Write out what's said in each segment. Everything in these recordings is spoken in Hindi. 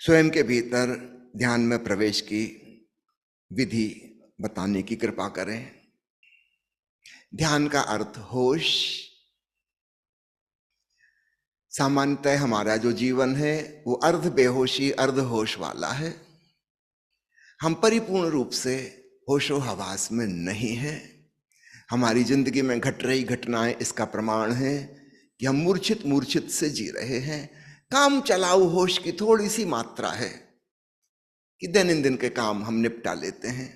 स्वयं के भीतर ध्यान में प्रवेश की विधि बताने की कृपा करें। ध्यान का अर्थ होश। सामान्यतः हमारा जो जीवन है वो अर्ध बेहोशी अर्ध होश वाला है। हम परिपूर्ण रूप से होशो हवास में नहीं हैं। हमारी जिंदगी में घट रही घटनाएं इसका प्रमाण है कि हम मूर्छित मूर्छित से जी रहे हैं। काम चलाऊ होश की थोड़ी सी मात्रा है कि दैनंदिन के काम हम निपटा लेते हैं।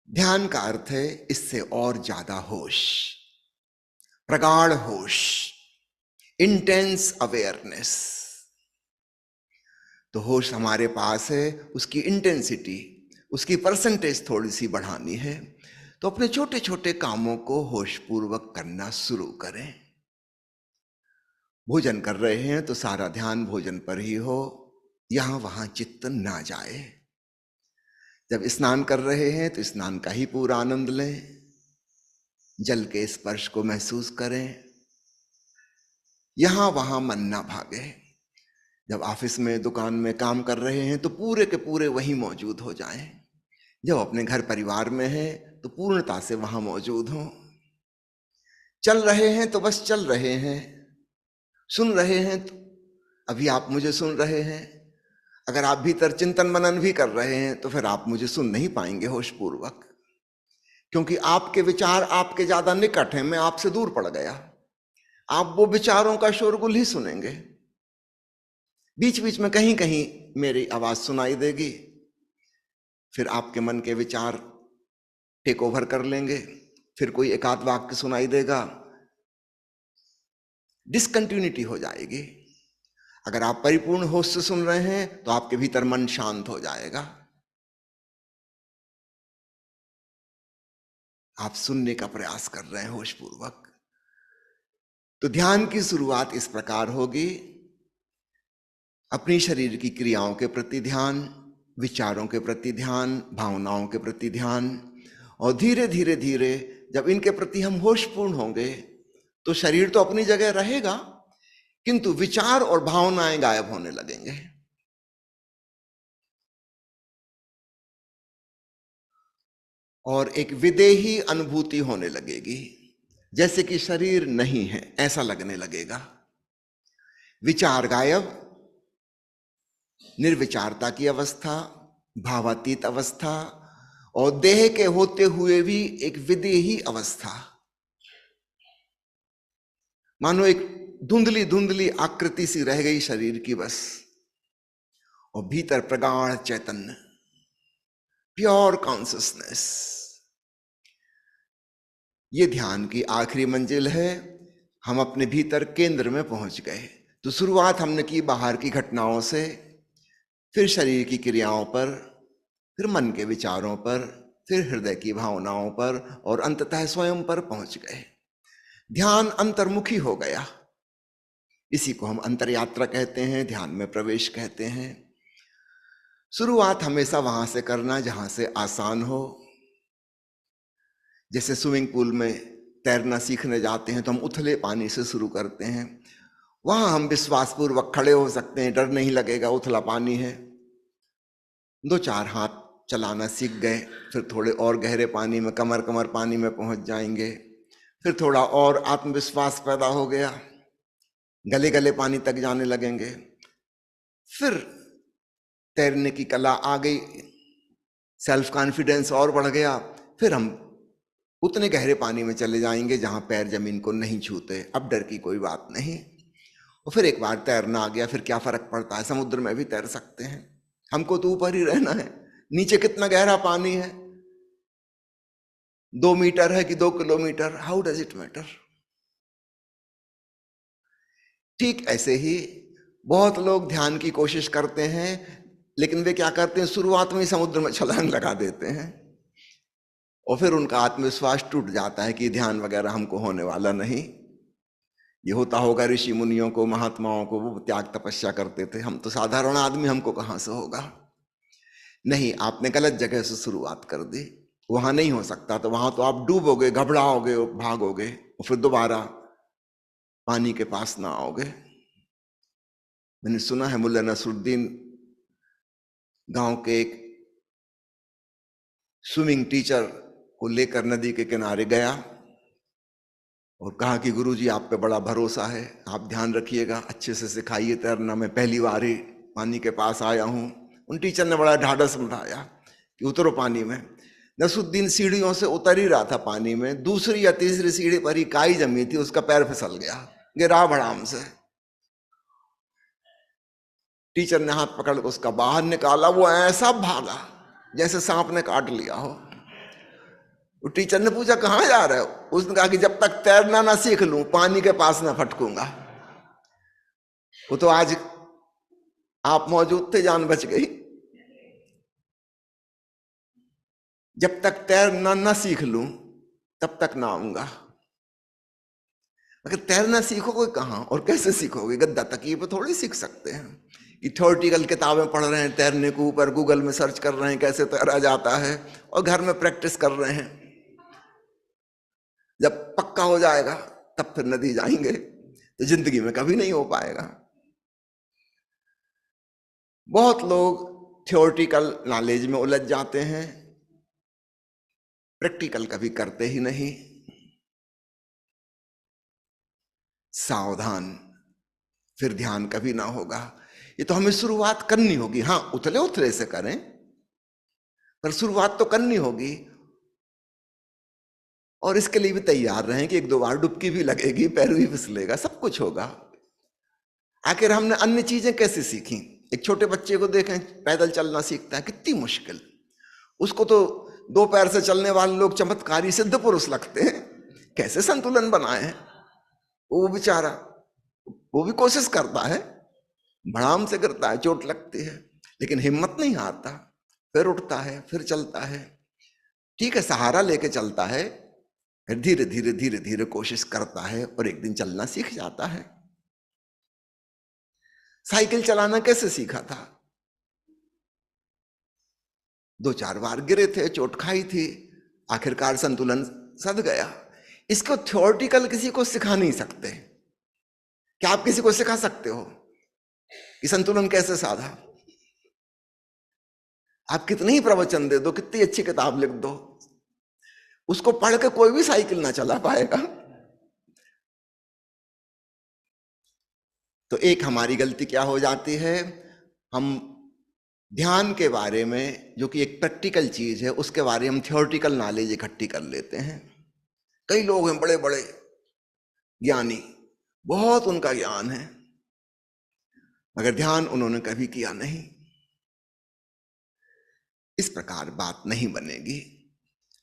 ध्यान का अर्थ है इससे और ज्यादा होश, प्रगाढ़ होश, इंटेंस अवेयरनेस। तो होश हमारे पास है, उसकी इंटेंसिटी, उसकी परसेंटेज थोड़ी सी बढ़ानी है तो अपने छोटे छोटे कामों को होशपूर्वक करना शुरू करें। भोजन कर रहे हैं तो सारा ध्यान भोजन पर ही हो, यहां वहां चित्त ना जाए। जब स्नान कर रहे हैं तो स्नान का ही पूरा आनंद लें, जल के स्पर्श को महसूस करें, यहां वहां मन ना भागे। जब ऑफिस में दुकान में काम कर रहे हैं तो पूरे के पूरे वहीं मौजूद हो जाएं। जब अपने घर परिवार में हैं तो पूर्णता से वहां मौजूद हों। चल रहे हैं तो बस चल रहे हैं, सुन रहे हैं तो अभी आप मुझे सुन रहे हैं। अगर आप भीतर चिंतन मनन भी कर रहे हैं तो फिर आप मुझे सुन नहीं पाएंगे होशपूर्वक, क्योंकि आपके विचार आपके ज्यादा निकट हैं, मैं आपसे दूर पड़ गया। आप वो विचारों का शोरगुल ही सुनेंगे। बीच बीच में कहीं कहीं मेरी आवाज सुनाई देगी, फिर आपके मन के विचार टेक ओवर कर लेंगे, फिर कोई एकाध वाक्य सुनाई देगा, डिसकंटिन्यूटी हो जाएगी। अगर आप परिपूर्ण होश से सुन रहे हैं तो आपके भीतर मन शांत हो जाएगा। आप सुनने का प्रयास कर रहे हैं होशपूर्वक। तो ध्यान की शुरुआत इस प्रकार होगी, अपनी शरीर की क्रियाओं के प्रति ध्यान, विचारों के प्रति ध्यान, भावनाओं के प्रति ध्यान, और धीरे धीरे धीरे जब इनके प्रति हम होशपूर्ण होंगे तो शरीर तो अपनी जगह रहेगा किंतु विचार और भावनाएं गायब होने लगेंगे। और एक विदेही अनुभूति होने लगेगी, जैसे कि शरीर नहीं है ऐसा लगने लगेगा। विचार गायब, निर्विचारता की अवस्था, भावातीत अवस्था, और देह के होते हुए भी एक विदेही अवस्था। मानो एक धुंधली धुंधली आकृति सी रह गई शरीर की बस, और भीतर प्रगाढ़ चैतन्य, प्योर कॉन्शियसनेस। ये ध्यान की आखिरी मंजिल है। हम अपने भीतर केंद्र में पहुंच गए। तो शुरुआत हमने की बाहर की घटनाओं से, फिर शरीर की क्रियाओं पर, फिर मन के विचारों पर, फिर हृदय की भावनाओं पर, और अंततः स्वयं पर पहुंच गए। ध्यान अंतर्मुखी हो गया। इसी को हम अंतर यात्रा कहते हैं, ध्यान में प्रवेश कहते हैं। शुरुआत हमेशा वहां से करना जहां से आसान हो। जैसे स्विमिंग पूल में तैरना सीखने जाते हैं तो हम उथले पानी से शुरू करते हैं। वहां हम विश्वासपूर्वक खड़े हो सकते हैं, डर नहीं लगेगा, उथला पानी है। 2-4 हाथ चलाना सीख गए, फिर थोड़े और गहरे पानी में, कमर कमर पानी में पहुंच जाएंगे। फिर थोड़ा और आत्मविश्वास पैदा हो गया, गले गले पानी तक जाने लगेंगे। फिर तैरने की कला आ गई, सेल्फ कॉन्फिडेंस और बढ़ गया। फिर हम उतने गहरे पानी में चले जाएंगे जहां पैर जमीन को नहीं छूते। अब डर की कोई बात नहीं। और फिर एक बार तैरना आ गया, फिर क्या फर्क पड़ता है, समुद्र में भी तैर सकते हैं। हमको तो ऊपर ही रहना है। नीचे कितना गहरा पानी है, 2 मीटर है कि 2 kilometre, how does it matter. ठीक ऐसे ही बहुत लोग ध्यान की कोशिश करते हैं, लेकिन वे क्या करते हैं, शुरुआत में ही समुद्र में छलांग लगा देते हैं, और फिर उनका आत्मविश्वास टूट जाता है कि ध्यान वगैरह हमको होने वाला नहीं। ये होता होगा ऋषि मुनियों को, महात्माओं को, वो त्याग तपस्या करते थे, हम तो साधारण आदमी, हमको कहां से होगा। नहीं, आपने गलत जगह से शुरुआत कर दी। वहां नहीं हो सकता, तो वहां तो आप डूबोगे, घबराओगे, भागोगे, और फिर दोबारा पानी के पास ना आओगे। मैंने सुना है मुल्ला नसरुद्दीन गांव के एक स्विमिंग टीचर को लेकर नदी के किनारे गया और कहा कि गुरुजी आप पे बड़ा भरोसा है, आप ध्यान रखिएगा, अच्छे से सिखाइए तैरना, मैं पहली बार ही पानी के पास आया हूं। उन टीचर ने बड़ा ढाढ़स बढ़ाया कि उतरो पानी में। नसरुद्दीन सीढ़ियों से उतर ही रहा था पानी में, दूसरी या तीसरी सीढ़ी पर ही काई जमी थी, उसका पैर फिसल गया, गिरा भड़ाम से। टीचर ने हाथ पकड़ कर उसका बाहर निकाला, वो ऐसा भागा जैसे सांप ने काट लिया हो। वो टीचर ने पूछा कहां जा रहे हो? उसने कहा कि जब तक तैरना ना सीख लूं पानी के पास ना फटकूंगा। वो तो आज आप मौजूद थे, जान बच गई। जब तक तैरना ना सीख लूं तब तक ना आऊंगा। अगर तैरना सीखोगे कहां और कैसे सीखोगे? गद्दा तकिए पे थोड़ी सीख सकते हैं कि थ्योरेटिकल किताबें पढ़ रहे हैं तैरने के ऊपर, गूगल में सर्च कर रहे हैं कैसे तैरा जाता है और घर में प्रैक्टिस कर रहे हैं। जब पक्का हो जाएगा तब फिर नदी जाएंगे, तो जिंदगी में कभी नहीं हो पाएगा। बहुत लोग थ्योरेटिकल नॉलेज में उलझ जाते हैं, प्रैक्टिकल कभी करते ही नहीं। सावधान, फिर ध्यान कभी ना होगा। ये तो हमें शुरुआत करनी होगी। हाँ, उथले उथले से करें, पर शुरुआत तो करनी होगी। और इसके लिए भी तैयार रहें कि एक दो बार डुबकी भी लगेगी, पैर भी फिसलेगा, सब कुछ होगा। आखिर हमने अन्य चीजें कैसे सीखी? एक छोटे बच्चे को देखें, पैदल चलना सीखता है, कितनी मुश्किल। उसको तो दो पैर से चलने वाले लोग चमत्कारी सिद्ध पुरुष लगते हैं, कैसे संतुलन बनाए हैं। वो बेचारा, वो भी कोशिश करता है, भड़ाम से गिरता है, चोट लगती है, लेकिन हिम्मत नहीं हारता, फिर उठता है, फिर चलता है। ठीक है, सहारा लेके चलता है, फिर धीरे धीरे धीरे धीरे कोशिश करता है और एक दिन चलना सीख जाता है। साइकिल चलाना कैसे सीखा था? दो चार बार गिरे थे, चोट खाई थी, आखिरकार संतुलन सध गया। इसको थ्योरेटिकल किसी को सिखा नहीं सकते। क्या आप किसी को सिखा सकते हो कि संतुलन कैसे साधा? आप कितने ही प्रवचन दे दो, कितनी अच्छी किताब लिख दो, उसको पढ़ के कोई भी साइकिल ना चला पाएगा। तो एक हमारी गलती क्या हो जाती है, हम ध्यान के बारे में, जो कि एक प्रैक्टिकल चीज है, उसके बारे में हम थ्योरेटिकल नॉलेज इकट्ठी कर लेते हैं। कई लोग हैं बड़े बड़े ज्ञानी, बहुत उनका ज्ञान है, मगर ध्यान उन्होंने कभी किया नहीं। इस प्रकार बात नहीं बनेगी।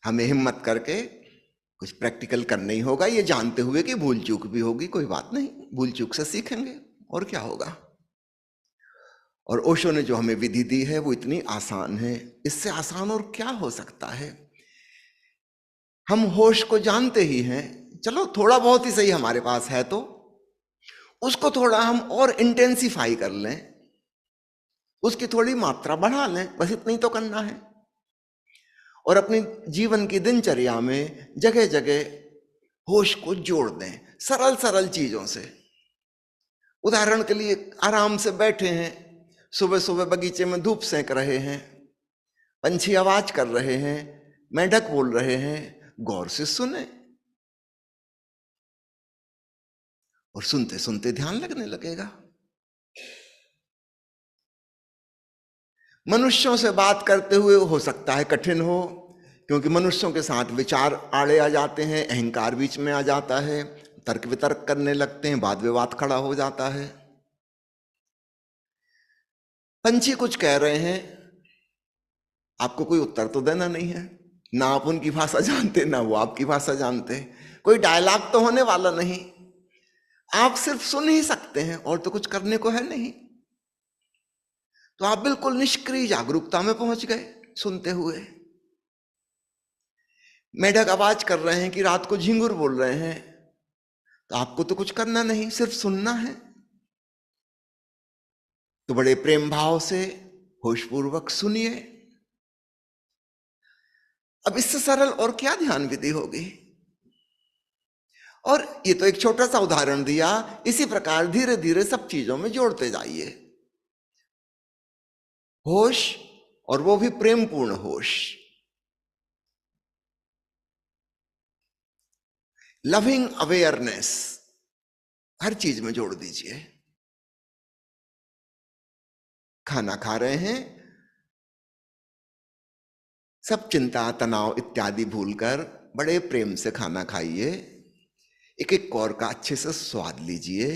हमें हिम्मत करके कुछ प्रैक्टिकल करना ही होगा, ये जानते हुए कि भूल चूक भी होगी, कोई बात नहीं, भूल चूक से सीखेंगे और क्या होगा। और ओशो ने जो हमें विधि दी है वो इतनी आसान है, इससे आसान और क्या हो सकता है। हम होश को जानते ही हैं, चलो थोड़ा बहुत ही सही हमारे पास है, तो उसको थोड़ा हम और इंटेंसिफाई कर लें, उसकी थोड़ी मात्रा बढ़ा लें, बस इतनी तो करना है। और अपनी जीवन की दिनचर्या में जगह जगह होश को जोड़ दें, सरल सरल चीजों से। उदाहरण के लिए, आराम से बैठे हैं, सुबह सुबह बगीचे में धूप सेंक रहे हैं, पंछी आवाज कर रहे हैं, मेंढक बोल रहे हैं, गौर से सुने और सुनते सुनते ध्यान लगने लगेगा। मनुष्यों से बात करते हुए हो सकता है कठिन हो, क्योंकि मनुष्यों के साथ विचार आड़े आ जाते हैं, अहंकार बीच में आ जाता है, तर्क वितर्क करने लगते हैं, वाद विवाद खड़ा हो जाता है। पंछी कुछ कह रहे हैं, आपको कोई उत्तर तो देना नहीं है, ना आप उनकी भाषा जानते, ना वो आपकी भाषा जानते, कोई डायलॉग तो होने वाला नहीं, आप सिर्फ सुन ही सकते हैं और तो कुछ करने को है नहीं। तो आप बिल्कुल निष्क्रिय जागरूकता में पहुंच गए सुनते हुए। मेढक आवाज कर रहे हैं कि रात को झिंगुर बोल रहे हैं, तो आपको तो कुछ करना नहीं, सिर्फ सुनना है। तो बड़े प्रेम भाव से होशपूर्वक सुनिए। अब इससे सरल और क्या ध्यान विधि होगी। और ये तो एक छोटा सा उदाहरण दिया, इसी प्रकार धीरे धीरे सब चीजों में जोड़ते जाइए। होश, और वो भी प्रेमपूर्ण होश, लविंग अवेयरनेस, हर चीज में जोड़ दीजिए। खाना खा रहे हैं, सब चिंता तनाव इत्यादि भूलकर बड़े प्रेम से खाना खाइए। एक एक कौर का अच्छे से स्वाद लीजिए,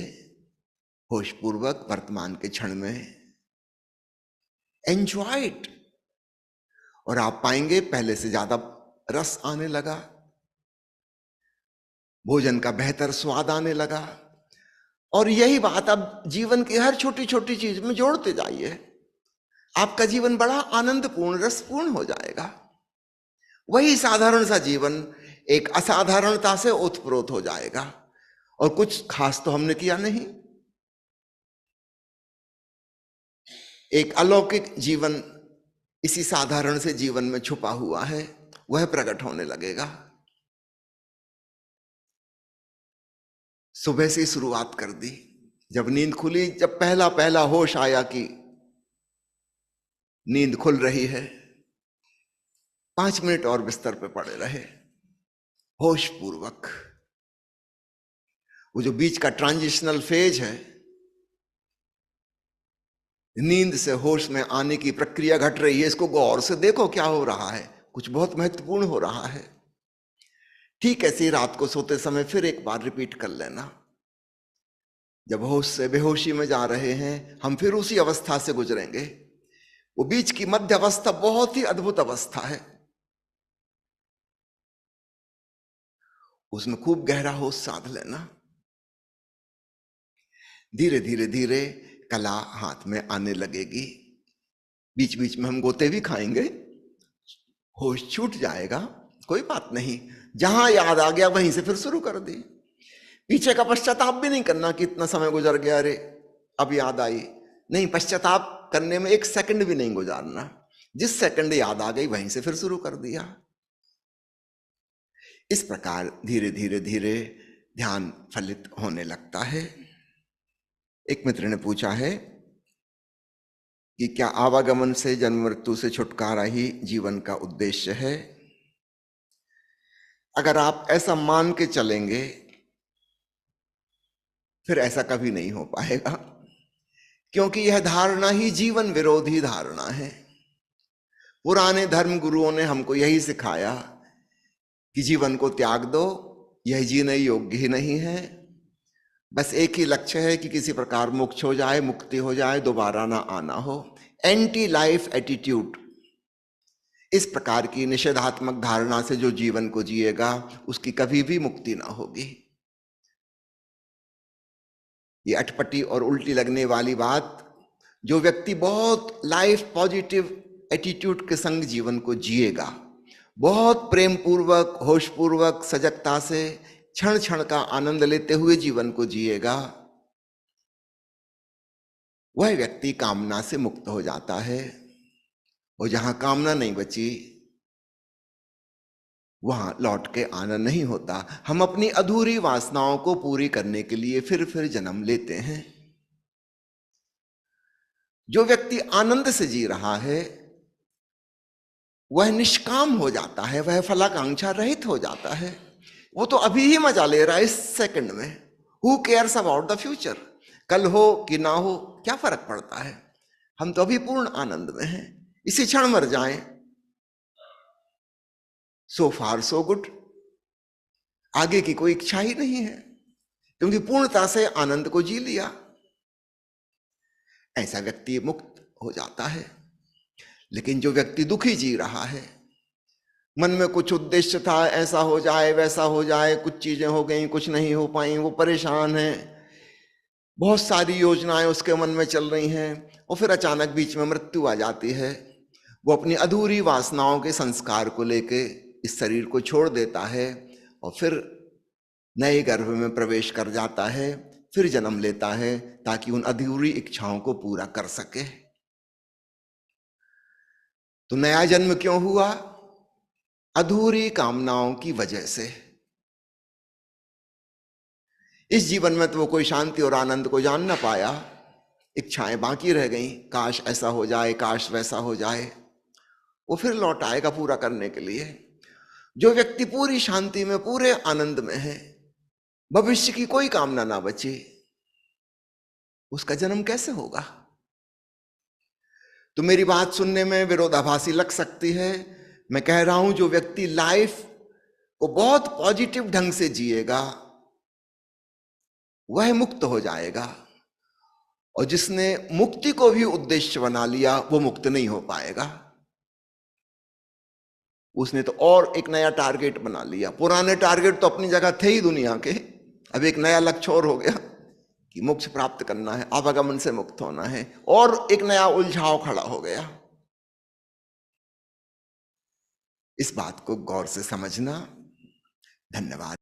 होशपूर्वक वर्तमान के क्षण में एंजॉय इट। और आप पाएंगे पहले से ज्यादा रस आने लगा, भोजन का बेहतर स्वाद आने लगा। और यही बात अब जीवन की हर छोटी छोटी चीज में जोड़ते जाइए, आपका जीवन बड़ा आनंदपूर्ण रसपूर्ण हो जाएगा। वही साधारण सा जीवन एक असाधारणता से ओतप्रोत हो जाएगा। और कुछ खास तो हमने किया नहीं, एक अलौकिक जीवन इसी साधारण से जीवन में छुपा हुआ है, वह प्रकट होने लगेगा। सुबह से शुरुआत कर दी, जब नींद खुली, जब पहला पहला होश आया कि नींद खुल रही है, 5 मिनट और बिस्तर पे पड़े रहे होश पूर्वक। वो जो बीच का ट्रांजिशनल फेज है, नींद से होश में आने की प्रक्रिया घट रही है, इसको गौर से देखो क्या हो रहा है, कुछ बहुत महत्वपूर्ण हो रहा है। ठीक ऐसे ही रात को सोते समय फिर एक बार रिपीट कर लेना। जब होश से बेहोशी में जा रहे हैं, हम फिर उसी अवस्था से गुजरेंगे। वो बीच की मध्य अवस्था बहुत ही अद्भुत अवस्था है, उसमें खूब गहरा होश साध लेना। धीरे धीरे धीरे कला हाथ में आने लगेगी, बीच बीच में हम गोते भी खाएंगे, होश छूट जाएगा, कोई बात नहीं। जहां याद आ गया वहीं से फिर शुरू कर दी। पीछे का पश्चाताप भी नहीं करना कि इतना समय गुजर गया, अरे अब याद आई, नहीं, पश्चाताप करने में एक सेकंड भी नहीं गुजारना। जिस सेकंड याद आ गई वहीं से फिर शुरू कर दिया। इस प्रकार धीरे धीरे धीरे ध्यान फलित होने लगता है। एक मित्र ने पूछा है कि क्या आवागमन से जन्म मृत्यु से छुटकारा ही जीवन का उद्देश्य है? अगर आप ऐसा मान के चलेंगे फिर ऐसा कभी नहीं हो पाएगा, क्योंकि यह धारणा ही जीवन विरोधी धारणा है। पुराने धर्म गुरुओं ने हमको यही सिखाया कि जीवन को त्याग दो, यह जीने योग्य ही नहीं है। बस एक ही लक्ष्य है कि किसी प्रकार मोक्ष हो जाए, मुक्ति हो जाए, दोबारा ना आना हो। एंटी लाइफ एटीट्यूड, इस प्रकार की निषेधात्मक धारणा से जो जीवन को जिएगा उसकी कभी भी मुक्ति ना होगी। ये अटपटी और उल्टी लगने वाली बात, जो व्यक्ति बहुत लाइफ पॉजिटिव एटीट्यूड के संग जीवन को जिएगा, बहुत प्रेम पूर्वक होश पूर्वक सजगता से क्षण क्षण का आनंद लेते हुए जीवन को जिएगा, वह व्यक्ति कामना से मुक्त हो जाता है। और जहां कामना नहीं बची वहां लौट के आना नहीं होता। हम अपनी अधूरी वासनाओं को पूरी करने के लिए फिर जन्म लेते हैं। जो व्यक्ति आनंद से जी रहा है वह निष्काम हो जाता है, वह फलाकांक्षा रहित हो जाता है। वो तो अभी ही मजा ले रहा है इस सेकंड में। Who cares about the future? कल हो कि ना हो क्या फर्क पड़ता है, हम तो अभी पूर्ण आनंद में हैं। इसी क्षण मर जाएं, सो फार सो गुड, आगे की कोई इच्छा ही नहीं है, क्योंकि पूर्णता से आनंद को जी लिया। ऐसा व्यक्ति मुक्त हो जाता है। लेकिन जो व्यक्ति दुखी जी रहा है, मन में कुछ उद्देश्य था, ऐसा हो जाए वैसा हो जाए, कुछ चीजें हो गई कुछ नहीं हो पाई, वो परेशान है, बहुत सारी योजनाएं उसके मन में चल रही हैं, और फिर अचानक बीच में मृत्यु आ जाती है। वो अपनी अधूरी वासनाओं के संस्कार को लेके इस शरीर को छोड़ देता है और फिर नए गर्भ में प्रवेश कर जाता है, फिर जन्म लेता है ताकि उन अधूरी इच्छाओं को पूरा कर सके। तो नया जन्म क्यों हुआ? अधूरी कामनाओं की वजह से। इस जीवन में तो वो कोई शांति और आनंद को जान ना पाया, इच्छाएं बाकी रह गई, काश ऐसा हो जाए, काश वैसा हो जाए। वो फिर लौट आएगा पूरा करने के लिए। जो व्यक्ति पूरी शांति में, पूरे आनंद में है, भविष्य की कोई कामना ना बचे, उसका जन्म कैसे होगा? तो मेरी बात सुनने में विरोधाभासी लग सकती है। मैं कह रहा हूं जो व्यक्ति लाइफ को बहुत पॉजिटिव ढंग से जिएगा वह मुक्त हो जाएगा, और जिसने मुक्ति को भी उद्देश्य बना लिया वो मुक्त नहीं हो पाएगा। उसने तो और एक नया टारगेट बना लिया। पुराने टारगेट तो अपनी जगह थे ही दुनिया के, अब एक नया लक्ष्य और हो गया कि मोक्ष प्राप्त करना है, आवागमन से मुक्त होना है, और एक नया उलझाव खड़ा हो गया। इस बात को गौर से समझना। धन्यवाद।